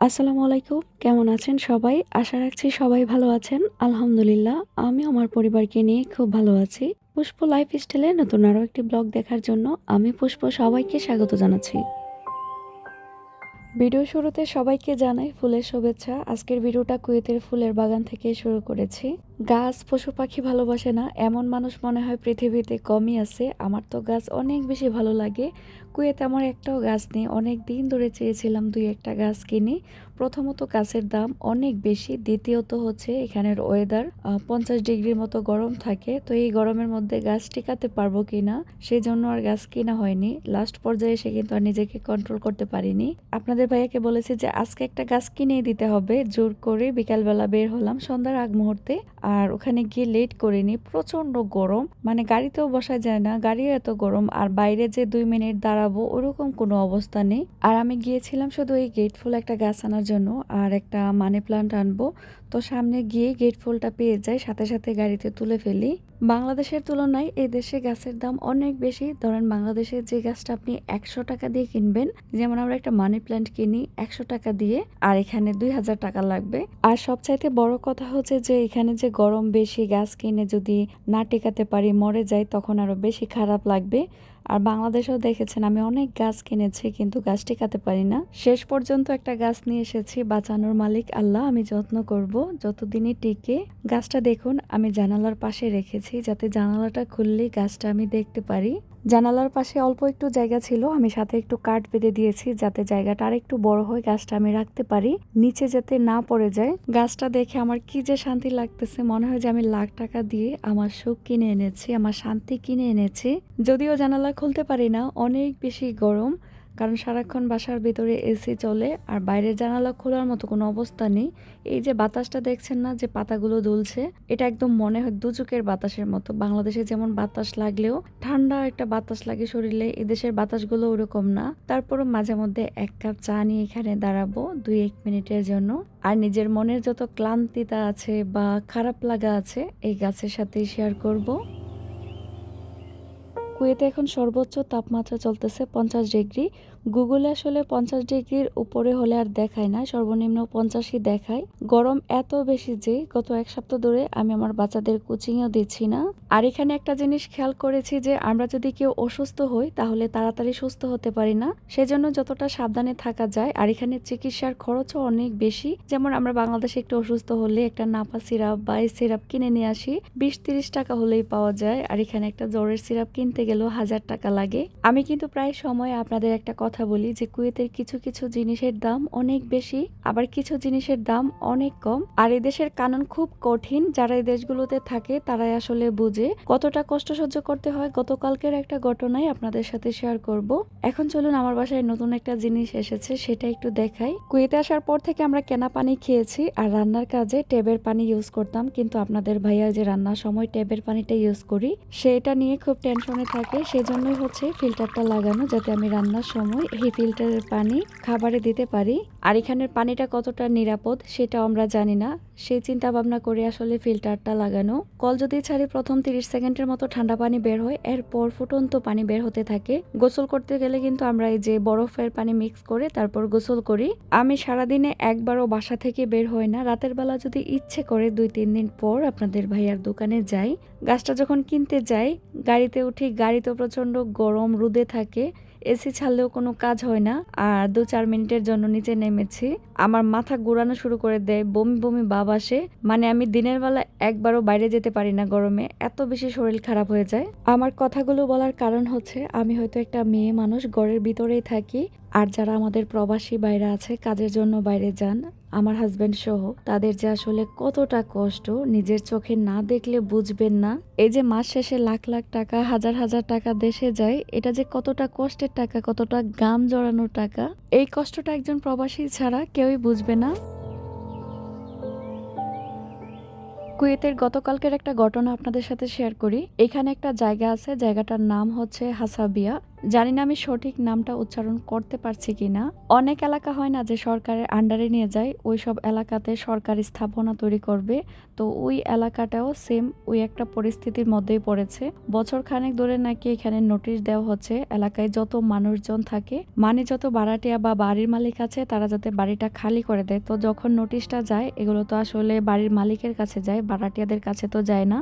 আসসালামু আলাইকুম। কেমন আছেন সবাই? আশা রাখছি সবাই ভালো আছেন। আলহামদুলিল্লাহ, আমি আমার পরিবারকে নিয়ে খুব ভালো আছি। পুষ্প লাইফস্টাইলে নতুন আরো একটি ব্লগ দেখার জন্য আমি পুষ্প সবাইকে স্বাগত জানাচ্ছি। ভিডিও শুরুতে সবাইকে জানাই ফুলের শুভেচ্ছা। আজকের ভিডিওটা কুয়েতের ফুলের বাগান থেকে শুরু করেছি। গাছ পশু পাখি ভালোবাসে না এমন মানুষ মনে হয় পৃথিবীতে কমই আছে। আমার তো গাছ অনেক বেশি ভালো লাগে। কুয়েতে আমার একটাও গাছ নেই। অনেক দিন ধরে চেয়েছিলাম দুই একটা গাছ কিনি। প্রথমত গাছের দাম অনেক বেশি, দ্বিতীয়ত হচ্ছে এখানের ওয়েদার 50 ডিগ্রির মতো গরম থাকে। তো এই গরমের মধ্যে গাছ টিকাতে পারবো কিনা সেই জন্য আর গাছ কিনা হয়নি। লাস্ট পর্যায়ে এসে কিন্তু আর নিজেকে কন্ট্রোল করতে পারিনি। আপনাদের ভাইয়াকে বলেছি যে আজকে একটা গাছ কিনে দিতে হবে। জোর করে বিকালবেলা বের হলাম সন্ধ্যার আগ মুহূর্তে। আর ওখানে গিয়ে লেট করিনি, প্রচন্ড গরম, মানে গাড়িতেও বসা যায় না, গাড়িও এত গরম। আর বাইরে যে 2 মিনিট দাঁড়াবো ওরকম কোনো অবস্থা নেই। আর আমি গিয়েছিলাম শুধু এই গেট ফুল একটা গাছ আনার জন্য আর একটা মানি প্লান্ট আনবো। তো সামনে গিয়ে গেট ফুলটা পেয়ে যাই, সাথে সাথে গাড়িতে তুলে ফেলি। বাংলাদেশের তুলনায় এই দেশে গাছের দাম অনেক বেশি। ধরেন বাংলাদেশে যে গাছটা আপনি 100 টাকা দিয়ে কিনবেন, যেমন আমরা একটা মানি প্ল্যান্ট কিনি 100 টাকা দিয়ে, আর এখানে 2000 টাকা লাগবে। আর সবচাইতে বড় কথা হচ্ছে যে এখানে যে গরম বেশি, গাছ কিনে যদি না টেকাতে পারি মরে যায় তখন আরো বেশি খারাপ লাগবে। আর বাংলাদেশেও দেখেছেন আমি অনেক গাছ কিনেছি কিন্তু গাছ টেকাতে পারি না। শেষ পর্যন্ত একটা গাছ নিয়ে এসেছি, বাঁচানোর মালিক আল্লাহ, আমি যত্ন করব যতদিনই টিকে। গাছটা দেখুন আমি জানালার পাশে রেখেছি যাতে জানালাটা খুললেই গাছটা আমি দেখতে পারি। জানালার পাশে অল্প একটু জায়গা ছিল, আমি সাথে একটু কাঠ বেঁধে দিয়েছি যাতে জায়গাটা আর একটু বড় হয়, গাছটা আমি রাখতে পারি, নিচে যাতে না পড়ে যায়। গাছটা দেখে আমার কি যে শান্তি লাগতেছে, মনে হয় যে আমি লাখ টাকা দিয়ে আমার সুখ কিনে এনেছি, আমার শান্তি কিনে এনেছি। যদিও জানালা খুলতে পারি না, অনেক বেশি গরম, কারণ সারাক্ষণ বাসার ভিতরে এসি চলে আর বাইরের জানালা খোলার মতো কোনো অবস্থা নেই। এই যে বাতাসটা দেখছেন না, যে পাতাগুলো দুলছে, এটা একদম মনে হয় দুচুকের বাতাসের মতো। বাংলাদেশে যেমন বাতাস লাগলেও ঠান্ডা একটা বাতাস লাগে শরীরে, এদেশের বাতাসগুলো ওরকম না। তারপরও মাঝে মধ্যে এক কাপ চা নিয়ে এখানে দাঁড়াবো 2-1 মিনিটের জন্য। আর নিজের মনের যত ক্লান্তিতা আছে বা খারাপ লাগা আছে এই গাছের সাথে শেয়ার করব। কুয়েতে এখন সর্বোচ্চ তাপমাত্রা চলতেছে 50 ডিগ্রি। গুগলে আসলে 50 ডিগ্রির উপরে হলে আর দেখায় না, সর্বনিম্ন 50ই দেখায়। গরম এত বেশি যে গত 1 সপ্তাহ ধরে আমি আমার বাচ্চাদের কোচিংও দিচ্ছি না। আর এখানে একটা জিনিস খেয়াল করেছি যে আমরা যদি কেউ অসুস্থ হই তাহলে তাড়াতাড়ি সুস্থ হতে পারি না, সেজন্য যতটা সাবধানে থাকা যায়। আর এখানে চিকিৎসার খরচও অনেক বেশি। যেমন আমরা বাংলাদেশে একটু অসুস্থ হলে একটা নাপা সিরাপ বা এই সিরাপ কিনে নিয়ে আসি, 20-30 টাকা হলেই পাওয়া যায়। আর এখানে একটা জ্বরের সিরাপ কিনতে গেলেও 1000 টাকা লাগে। আমি কিন্তু প্রায় সময় আপনাদের একটা কথা বলি যে কুয়েতের কিছু কিছু জিনিসের দাম অনেক বেশি, আবার কিছু জিনিসের দাম অনেক কম। আর এই দেশের কানুন খুব কঠিন, যারা এই দেশগুলোতে থাকে তারাই আসলে বুঝে কতটা কষ্ট সহ্য করতে হয়। গতকালকের একটা ঘটনাই আপনাদের সাথে শেয়ার করব। এখন চলুন, আমার বাসায় নতুন একটা জিনিস এসেছে সেটা একটু দেখাই। কুয়েতে আসার পর থেকে আমরা কেনা পানি খেয়েছি আর রান্নার কাজে ট্যাবের পানি ইউজ করতাম, কিন্তু আপনাদের ভাইয়া যে রান্নার সময় ট্যাবের পানিটা ইউজ করি সেটা নিয়ে খুব টেনশনে থাকে, সেজন্যই হচ্ছে ফিল্টারটা লাগানো, যাতে আমি রান্নার সময় এই ফিল্টারের পানি খাবারে দিতে পারি। আর এখানের পানিটা কতটা নিরাপদ সেটাও আমরা জানি না, সেই চিন্তা ভাবনা করে আসলে ফিল্টারটা লাগানো। কল যদি ছাড়ি প্রথম 30 সেকেন্ডের মতো ঠান্ডা পানি বের হয়, এরপর ফুটন্ত পানি বের হতে থাকে। গোসল করতে গেলে কিন্তু আমরা এই যে বরফের পানি মিক্স করে তারপর গোসল করি। আমি সারাদিনে একবারও বাসা থেকে বের হই না, রাতের বেলা যদি ইচ্ছে করে 2-3 দিন পর আপনাদের ভাইয়ার দোকানে যাই। গাছটা যখন কিনতে যাই গাড়িতে উঠি, গাড়ি তো প্রচন্ড গরম রোদে থাকে, এসি ছাড়লেও কোনো কাজ হয় না। আর 2-4 মিনিটের জন্য নিচে নেমেছি, আমার মাথা ঘোরানো শুরু করে দেয়, বমি বমি ভাব আসে। মানে আমি দিনের বেলা একবারও বাইরে যেতে পারি না গরমে, এত বেশি শরীর খারাপ হয়ে যায়। আমার কথাগুলো বলার কারণ হচ্ছে আমি হয়তো একটা মেয়ে মানুষ, ঘরের ভিতরেই থাকি। আর যারা আমাদের প্রবাসী বাইরে আছে, কাজের জন্য বাইরে যান, আমার হাজবেন্ড সহ, তাদের যে আসলে কতটা কষ্ট নিজের চোখে না দেখলে বুঝবেন না। এই যে মাস শেষে লাখ লাখ টাকা, হাজার হাজার টাকা দেশে যায়, এটা যে কতটা কষ্টের টাকা, কতটা ঘাম জড়ানোর টাকা, এই কষ্টটা একজন প্রবাসী ছাড়া কেউই বুঝবে না। কুয়েতের গতকালকের একটা ঘটনা আপনাদের সাথে শেয়ার করি। এখানে একটা জায়গা আছে, জায়গাটার নাম হচ্ছে হাসাবিয়া। জানি না আমি সঠিক নামটা উচ্চারণ করতে পারছি কিনা। অনেক এলাকা হয় না যে সরকারের আন্ডারে নিয়ে যায়, ওই সব এলাকাতে সরকারি স্থাপনা তৈরি করবে। তো ওই এলাকাটাও সেম ওই একটা পরিস্থিতির মধ্যেই পড়েছে। বছর খানেক ধরে নাকি এখানে নোটিশ দেওয়া হচ্ছে এলাকায় যত মানুষজন থাকে, মানে যত ভাড়াটিয়া বা বাড়ির মালিক আছে তারা যাতে বাড়িটা খালি করে দেয়। তো যখন নোটিশটা যায় এগুলো তো আসলে বাড়ির মালিকের কাছে যায়, ভাড়াটিয়াদের কাছে তো যায় না।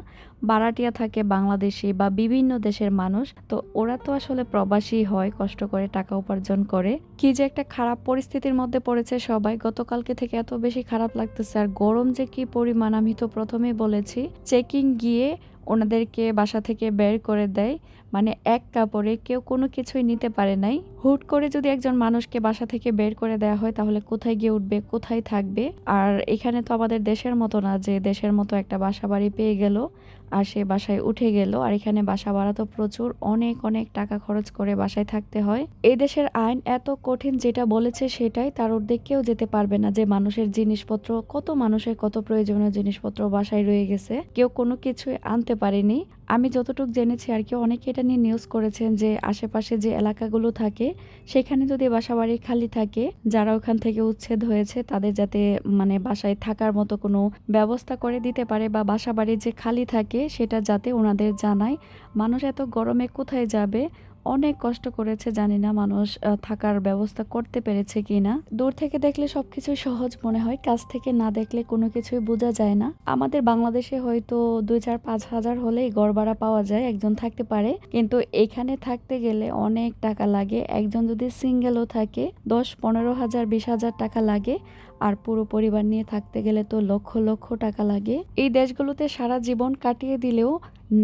ভাড়াটিয়া থাকে বাংলাদেশি বা বিভিন্ন দেশের মানুষ, তো ওরা তো আসলে প্রবাসী হয়, কষ্ট করে টাকা উপার্জন করে। কি যে একটা খারাপ পরিস্থিতির মধ্যে পড়েছে সবাই, গতকালকে থেকে এত বেশি খারাপ লাগতেছে। আর গরম যে কি পরিমাণ, আমি তো প্রথমেই বলেছি, চেকিং গিয়ে ওনাদেরকে বাসা থেকে বের করে দেয়। মানে এক কাপড়ে কেউ কোনো কিছুই নিতে পারে নাই। হুট করে যদি একজন মানুষকে বাসা থেকে বের করে দেওয়া হয় তাহলে কোথায় গিয়ে উঠবে, কোথায় থাকবে? আর এখানে তো আমাদের দেশের মতো না যে দেশের মতো একটা বাসা বাড়ি পেয়ে গেল আর সে বাসায় উঠে গেল। আর এখানে বাসা ভাড়া তো প্রচুর, অনেক অনেক টাকা খরচ করে বাসায় থাকতে হয়। এই দেশের আইন এত কঠিন, যেটা বলেছে সেটাই, তার ঊর্ধ্বে কেউ যেতে পারবে না। যে মানুষের জিনিসপত্র, কত মানুষের কত প্রয়োজনীয় জিনিসপত্র বাসায় রয়ে গেছে, কেউ কোনো কিছুই আনতে পারেনি। আমি যতটুকু জেনেছি আর কি, অনেকে এটা নিয়ে নিউজ করেছেন যে আশেপাশে যে এলাকাগুলো থাকে সেখানে যদি বাসাবাড়ি খালি থাকে, যারা ওখান থেকে উচ্ছেদ হয়েছে তাদের যাতে মানে বাসায় থাকার মতো কোনো ব্যবস্থা করে দিতে পারে, বা বাসাবাড়ি যে খালি থাকে সেটা যাতে ওনাদের জানায়। মানুষ এত গরমে কোথায় যাবে? অনেক কষ্ট করেছে, জানি না মানুষ থাকার ব্যবস্থা করতে পেরেছে কিনা। দূর থেকে দেখলে সবকিছু সহজ মনে হয়, কাছ থেকে না দেখলে কোনো কিছুই বোঝা যায় না। আমাদের বাংলাদেশে হয়তো 2-4-5 হাজার হলেই ঘর ভাড়া পাওয়া যায়, একজন থাকতে পারে, কিন্তু এখানে থাকতে গেলে অনেক টাকা লাগে। একজন যদি সিঙ্গেলও থাকে 10-15 হাজার 20 হাজার টাকা লাগে, আর পুরো পরিবার নিয়ে থাকতে গেলে তো লক্ষ লক্ষ টাকা লাগে। এই দেশগুলোতে সারা জীবন কাটিয়ে দিলেও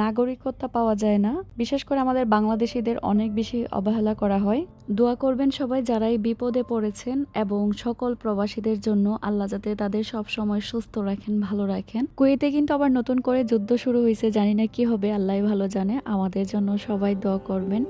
নাগরিকত্ব পাওয়া যায় না। বিশেষ করে আমাদের বাংলাদেশিদের অনেক বেশি অবহেলা করা হয়। দোয়া করবেন সবাই যারাই বিপদে পড়েছেন, এবং সকল প্রবাসীদের জন্য আল্লাহ যাতে তাদের সব সময় সুস্থ রাখেন, ভালো রাখেন। কুয়েতে কিন্তু আবার নতুন করে যুদ্ধ শুরু হয়েছে, জানি না কি হবে, আল্লাহই ভালো জানে। আমাদের জন্য সবাই দোয়া করবেন।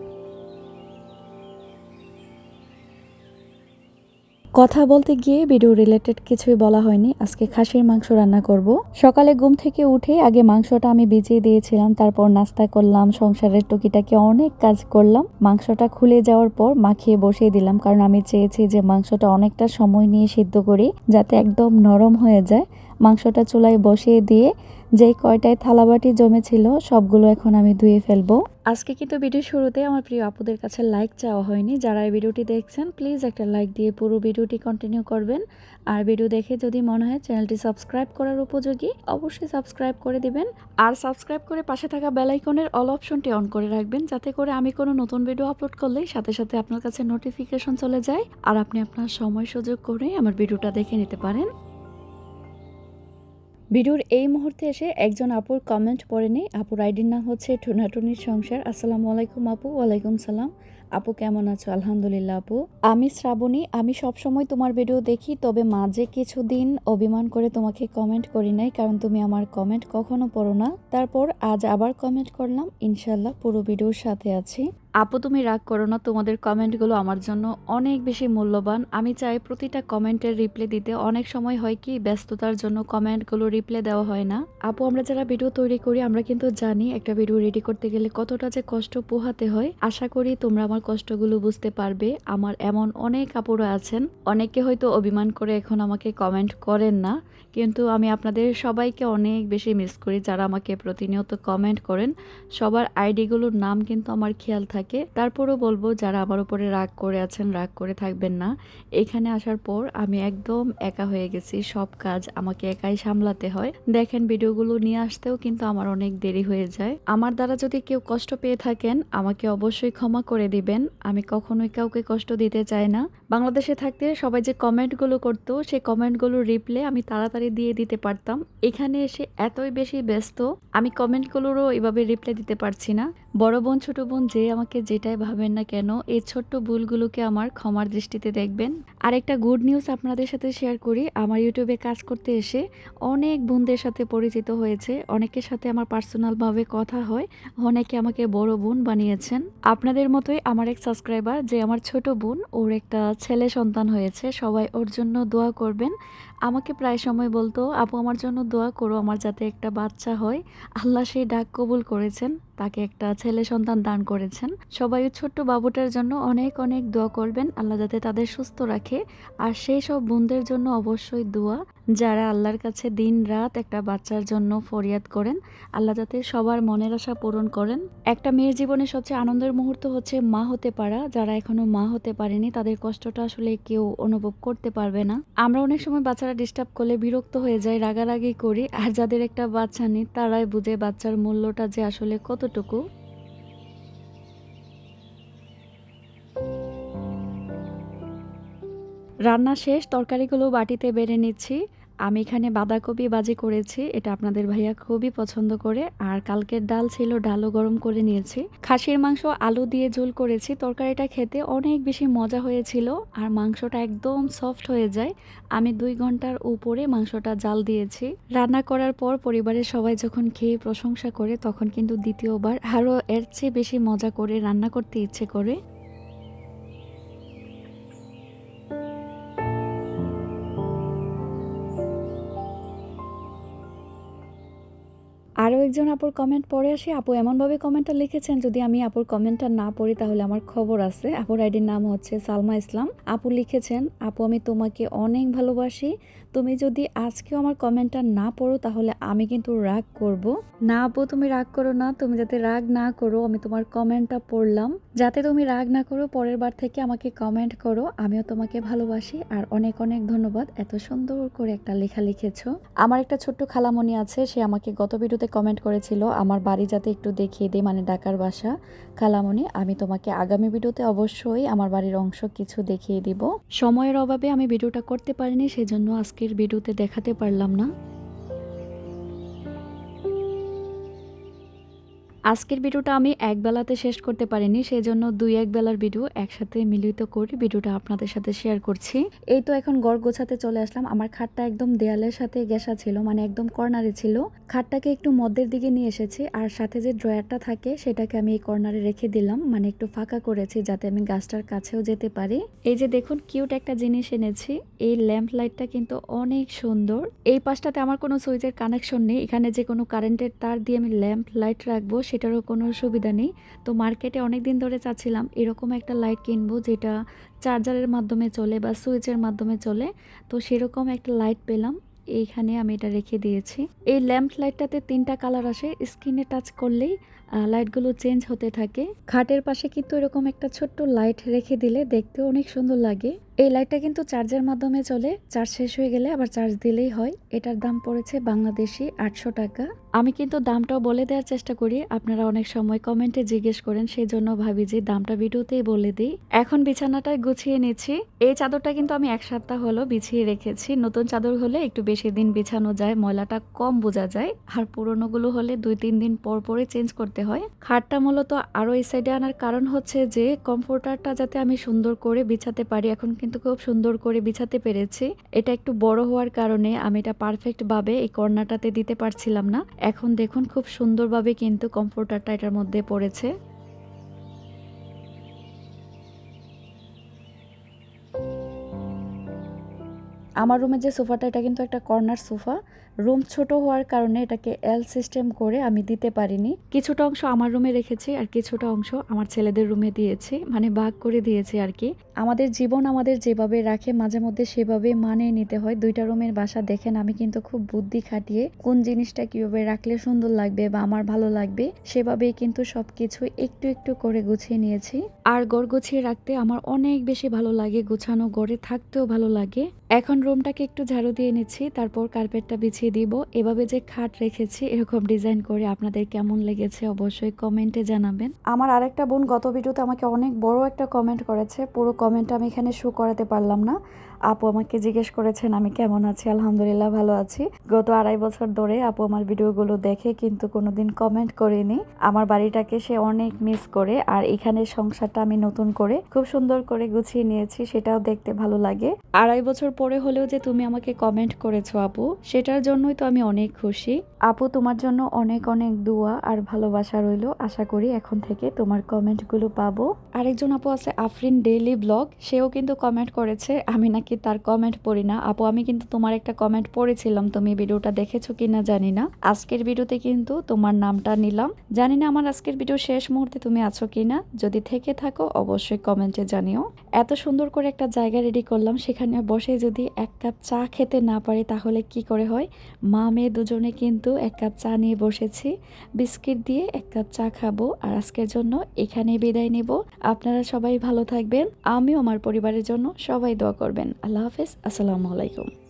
কথা বলতে গিয়ে ভিডিও রিলেটেড কিছুই বলা হয়নি। আজকে খাসির মাংস রান্না করব। সকালে ঘুম থেকে উঠে আগে মাংসটা আমি ভিজিয়ে দিয়েছিলাম, তারপর নাস্তা করলাম, সংসারের টুকিটাকি অনেক কাজ করলাম। মাংসটা খুলে যাওয়ার পর মাখিয়ে বসিয়ে দিলাম, কারণ আমি চেয়েছি যে মাংসটা অনেকটা সময় নিয়ে সিদ্ধ করি যাতে একদম নরম হয়ে যায়। মাংসটা চুলায় বসিয়ে দিয়ে যেই কয়টায় থালাবাটি জমেছিল সবগুলো এখন আমি ধুয়ে ফেলবো। আজকে কিন্তু ভিডিও শুরুতে আমার প্রিয় আপুদের কাছে লাইক চাওয়া হয়নি। যারা এই ভিডিওটি দেখছেন প্লিজ একটা লাইক দিয়ে পুরো ভিডিওটি কন্টিনিউ করবেন। আর ভিডিও দেখে যদি মনে হয় চ্যানেলটি সাবস্ক্রাইব করার উপযোগী, অবশ্যই সাবস্ক্রাইব করে দিবেন। আর সাবস্ক্রাইব করে পাশে থাকা বেল আইকনের অল অপশনটি অন করে রাখবেন, যাতে করে আমি কোনো নতুন ভিডিও আপলোড করলেই সাথে সাথে আপনার কাছে নোটিফিকেশন চলে যায়, আর আপনি আপনার সময় সুযোগ করে আমার ভিডিওটা দেখে নিতে পারেন। ভিডিওর এই মুহূর্তে এসে একজন আপুর কমেন্ট পড়ে নেই। আপুর আইডির নাম হচ্ছে ঠুনাটুনির সংসার। আসসালামু আলাইকুম আপু। ওয়ালাইকুম সালাম। আপু কেমন আছো? আলহামদুলিল্লাহ আপু। আমি শ্রাবণী, আমি সবসময় তোমার ভিডিও দেখি, তবে মাঝে কিছুদিন অভিমান করে তোমাকে কমেন্ট করি নাই, কারণ তুমি আমার কমেন্ট কখনো পড়ো না। তারপর আজ আবার কমেন্ট করলাম, ইনশাল্লাহ পুরো ভিডিওর সাথে আছি। আপু তুমি রাগ করো না, তোমাদের কমেন্টগুলো আমার জন্য অনেক বেশি মূল্যবান। আমি চাই প্রতিটা কমেন্টের রিপ্লাই দিতে। অনেক সময় হয় কি, ব্যস্ততার জন্য কমেন্টগুলো রিপ্লাই দেওয়া হয় না। আপু আমরা যারা ভিডিও তৈরি করি আমরা কিন্তু জানি একটা ভিডিও রেডি করতে গেলে কতটা যে কষ্ট পোহাতে হয়। আশা করি তোমরা আমার কষ্টগুলো বুঝতে পারবে। আমার এমন অনেক আপুরা আছেন, অনেকে হয়তো অভিমান করে এখন আমাকে কমেন্ট করেন না, কিন্তু আমি আপনাদের সবাইকে অনেক বেশি মিস করি যারা আমাকে প্রতিনিয়ত কমেন্ট করেন। সবার আইডিগুলোর নাম কিন্তু আমার খেয়াল থাকে। তারপরও বলবো, যারা আমার উপরে রাগ করে আছেন, রাগ করে থাকবেন না। এখানে আসার পর আমি একদম একা হয়ে গেছি, সব কাজ আমাকে একাই সামলাতে হয়। দেখেন ভিডিওগুলো নিয়ে আসতেও কিন্তু আমার অনেক দেরি হয়ে যায়। আমার দ্বারা যদি কেউ কষ্ট পেয়ে থাকেন আমাকে অবশ্যই ক্ষমা করে দিবেন। আমি কখনোই কাউকে কষ্ট দিতে চাই না। বাংলাদেশে থাকতে সবাই যে কমেন্টগুলো করতো, সেই কমেন্টগুলোর রিপ্লাই আমি তাড়াতাড়ি দিয়ে দিতে পারতাম। এখানে এসে এতই বেশি ব্যস্ত, আমি কমেন্টগুলোরও এভাবে রিপ্লাই দিতে পারছি না। বড় বোন ছোট বোন যে আমাকে যেটাই ভাবেন না কেন, এই ছোট্ট ভুলগুলোকে আমার ক্ষমার দৃষ্টিতে দেখবেন। আর একটা গুড নিউজ আপনাদের সাথে শেয়ার করি। আমার ইউটিউবে কাজ করতে এসে অনেক বোনদের সাথে পরিচিত হয়েছে, অনেকের সাথে আমার পার্সোনালভাবে কথা হয়, অনেকে আমাকে বড় বোন বানিয়েছেন। আপনাদের মতোই আমার এক সাবস্ক্রাইবার, যে আমার ছোট বোন, ওর একটা ছেলে সন্তান হয়েছে, সবাই ওর জন্য দোয়া করবেন। আমাকে প্রায় সময় বলতো, আপু আমার জন্য দোয়া করো, আমার যাতে একটা বাচ্চা হয়। আল্লাহ সেই ডাক কবুল করেছেন, তাকে একটা ছেলে সন্তান দান করেছেন। সবাই ছোট্ট বাবুটার জন্য অনেক অনেক দোয়া করবেন, আল্লাহ যাতে তাদের সুস্থ রাখে। আর সেই সব বোনদের জন্য অবশ্যই দোয়া, যারা আল্লাহর কাছে দিন রাত একটা বাচ্চার জন্য ফরিয়াদ করেন। আল্লাহ যাতে সবার মনের আশা পূরণ করেন। একটা মেয়ের জীবনে সবচেয়ে আনন্দের মুহূর্ত হচ্ছে মা হতে পারা। যারা এখনো মা হতে পারেনি তাদের কষ্টটা আসলে কেউ অনুভব করতে পারবে না। আমরা অনেক সময় বাচ্চারা ডিস্টার্ব করলে বিরক্ত হয়ে যাই, রাগারাগি করি। আর যাদের একটা বাচ্চা নেই তারাই বুঝে বাচ্চার মূল্যটা যে আসলে কতটুকু। রান্না শেষ, তরকারিগুলো বাটিতে বেড়ে নিচ্ছি। আমি এখানে বাঁধাকপি ভাজি করেছি, এটা আপনাদের ভাইয়া খুবই পছন্দ করে। আর কালকের ডাল ছিল, ডালও গরম করে নিয়েছি। খাসির মাংস আলু দিয়ে ঝোল করেছি। তরকারিটা খেতে অনেক বেশি মজা হয়েছিল আর মাংসটা একদম সফট হয়ে যায়। আমি 2 ঘন্টার উপরে মাংসটা জাল দিয়েছি। রান্না করার পর পরিবারের সবাই যখন খেয়ে প্রশংসা করে তখন কিন্তু দ্বিতীয়বার আরও এর চেয়ে বেশি মজা করে রান্না করতে ইচ্ছে করে। আরও একজন আপুর কমেন্ট পড়ে আসি। আপু এমনভাবে কমেন্টটা লিখেছেন, যদি আমি আপুর কমেন্টটা না পড়ি তাহলে আমার খবর আছে। আপুর আইডির নাম হচ্ছে সালমা ইসলাম। আপু লিখেছেন, আপু আমি তোমাকে অনেক ভালোবাসি। তুমি যদি আজকেও আমার কমেন্টটা না পড়ো তাহলে আমি কিন্তু রাগ করব। না আপু তুমি রাগ করো না, তুমি যাতে রাগ না করো, আমি তোমার কমেন্টটা পড়লাম, যাতে তুমি রাগ না করো পরের বার থেকে আমাকে কমেন্ট করো। আমিও তোমাকে ভালোবাসি আর অনেক অনেক ধন্যবাদ এত সুন্দর করে একটা লেখা লিখেছো। আমার একটা ছোট্ট খালামণি আছে, সে আমাকে গত ভিডিওতে কমেন্ট করেছিল আমার বাড়ি যাতে একটু দেখিয়ে দিই, মানে ঢাকার বাসা। খালামণি আমি তোমাকে আগামী ভিডিওতে অবশ্যই আমার বাড়ির অংশ কিছু দেখিয়ে দিব। সময়ের অভাবে আমি ভিডিওটা করতে পারিনি, সেজন্য আজকের ভিডিওতে দেখাতে পারলাম না। আজকের ভিডিওটা আমি এক বেলাতে শেষ করতে পারিনি, সেজন্য 2-1 বেলার ভিডিও একসাথে মিলিত করে ভিডিওটা আপনাদের সাথে শেয়ার করছি। এই তো এখন ঘর গোছাতে চলে আসলাম। আমার খাটটা একদম দেয়ালের সাথে ঘেঁষা ছিল, মানে একদম কর্নারে ছিল। খাটটাকে একটু মধ্যের দিকে নিয়ে এসেছি আর সাথে যে ড্রয়ারটা থাকে সেটাকে আমি এই কর্নারে রেখে দিলাম, মানে একটু ফাঁকা করেছি যাতে আমি গাছটার কাছেও যেতে পারি। এই যে দেখুন কিউট একটা জিনিস এনেছি, এই ল্যাম্প লাইটটা কিন্তু অনেক সুন্দর। এই পাশটাতে আমার কোনো সুইচের কানেকশন নেই, এখানে যে কোনো কারেন্টের তার দিয়ে আমি ল্যাম্প লাইট রাখবো সেটারও কোনো সুবিধা নেই। তো মার্কেটে অনেক দিন ধরে চাচ্ছিলাম এরকম একটা লাইট কিনবো যেটা চার্জারের মাধ্যমে চলে বা সুইচের মাধ্যমে চলে। তো সেরকম একটা লাইট পেলাম, এইখানে আমি এটা রেখে দিয়েছি। এই ল্যাম্প লাইটটাতে 3টা কালার আসে, স্ক্রিনে টাচ করলেই লাইটগুলো চেঞ্জ হতে থাকে। খাটের পাশে কিন্তু এরকম একটা ছোট্ট লাইট রেখে দিলে দেখতেও অনেক সুন্দর লাগে। এই লাইটটা কিন্তু চার্জের মাধ্যমে চলে, চার্জ শেষ হয়ে গেলে আবার চার্জ দিলেই হয়। এটার দাম পড়েছে বাংলাদেশি 800 টাকা। আমি কিন্তু দামটাও বলে দেওয়ার চেষ্টা করি, আপনারা অনেক সময় কমেন্টে জিজ্ঞেস করেন, সেই জন্য ভাবি যে দামটা ভিডিওতেই বলে দিই। এখন বিছানাটায় গুছিয়ে নিচ্ছি। এই চাদরটা কিন্তু আমি 1 সপ্তাহ হলো বিছিয়ে রেখেছি। নতুন চাদর হলে একটু বেশি দিন বিছানো যায়, ময়লাটা কম বোঝা যায়। আর পুরোনোগুলো হলে 2-3 দিন পর পরে চেঞ্জ করতে হয়। খাটটা মূলত আরও এই সাইডে আনার কারণ হচ্ছে যে কমফোর্টারটা যাতে আমি সুন্দর করে বিছাতে পারি। এখন কিন্তু খুব সুন্দর করে বিছাতে পেরেছি। এটা একটু বড় হওয়ার কারণে আমি এটা পারফেক্ট ভাবে এই কর্নারটাতে দিতে পারছিলাম না। এখন দেখুন খুব সুন্দরভাবে কিন্তু কমফোর্টারটা এটার মধ্যে পড়েছে। আমার রুমে যে সোফাটা, এটা কিন্তু একটা কর্নার সোফা। রুম ছোট হওয়ার কারণে এটাকে এল সিস্টেম করে আমি দিতে পারিনি। কিছুটা অংশ আমার রুমে রেখেছি আর কিছুটা অংশ আমার ছেলেদের রুমে দিয়েছি, মানে ভাগ করে দিয়েছি আর কি। আমাদের জীবন আমাদের যেভাবে রাখে মাঝে মধ্যে সেভাবে মানিয়ে নিতে হয়। 2টা রুমের বাসা দেখেন, আমি কিন্তু খুব বুদ্ধি খাটিয়ে কোন জিনিসটা কিভাবে রাখলে সুন্দর লাগবে বা আমার ভালো লাগবে সেভাবেই কিন্তু সবকিছু একটু একটু করে গুছিয়ে নিয়েছি। আর ঘর গুছিয়ে রাখতে আমার অনেক বেশি ভালো লাগে, গোছানো ঘরে থাকতেও ভালো লাগে। এখন রুমটাকে একটু ঝাড়ু দিয়ে নিচ্ছি, তারপর কার্পেটটা বিছিয়ে দিব। এভাবে যে খাট রেখেছি এরকম ডিজাইন করে আপনাদের কেমন লেগেছে অবশ্যই কমেন্টে জানাবেন। আমার আরেকটা বোন গত ভিডিওতে আমাকে অনেক বড় একটা কমেন্ট করেছে, পুরো কমেন্টটা আমি এখানে শো করাতে পারলাম না। আপু আমাকে জিজ্ঞেস করেছেন আমি কেমন আছি। আলহামদুলিল্লাহ ভালো আছি। গত 2.5 বছর ধরে আপু আমার ভিডিওগুলো দেখে কিন্তু কোনোদিন কমেন্ট করেনি। আমার বাড়িটাকে সে অনেক মিস করে, আর এখানে সংসারটা আমি নতুন করে খুব সুন্দর করে গুছিয়ে নিয়েছি, সেটাও দেখতে ভালো লাগে। 2.5 বছর পরে হলেও যে তুমি আমাকে কমেন্ট করেছো আপু, সেটার জন্যই তো আমি অনেক খুশি। আপু তোমার জন্য অনেক অনেক দোয়া আর ভালোবাসা রইল। আশা করি এখন থেকে তোমার কমেন্টগুলো পাবো। আরেকজন আপু আছে আফরিন ডেইলি ব্লগ, সেও কিন্তু কমেন্ট করেছে আমি নাকি নাকি তার কমেন্ট পড়ি না। আপু আমি কিন্তু তোমার একটা কমেন্ট পড়েছিলাম, তুমি ভিডিওটা দেখেছো কিনা জানি না। আজকের ভিডিওতে কিন্তু তোমার নামটা নিলাম। জানি না আমার আজকের ভিডিও শেষ মুহূর্তে তুমি আছো কিনা, যদি থেকে থাকো অবশ্যই কমেন্টে জানিও। এত সুন্দর করে একটা জায়গা রেডি করলাম, সেখানে বসে যদি এক কাপ চা খেতে না পারি তাহলে কি করে হয়। মা মেয়ে দুজনে কিন্তু এক কাপ চা নিয়ে বসেছি, বিস্কিট দিয়ে এক কাপ চা খাবো। আর আজকের জন্য এখানেই বিদায় নেব। আপনারা সবাই ভালো থাকবেন, আমিও আমার পরিবারের জন্য সবাই দোয়া করবেন। আল্লাহ হাফেজ, আসসালামু আলাইকুম।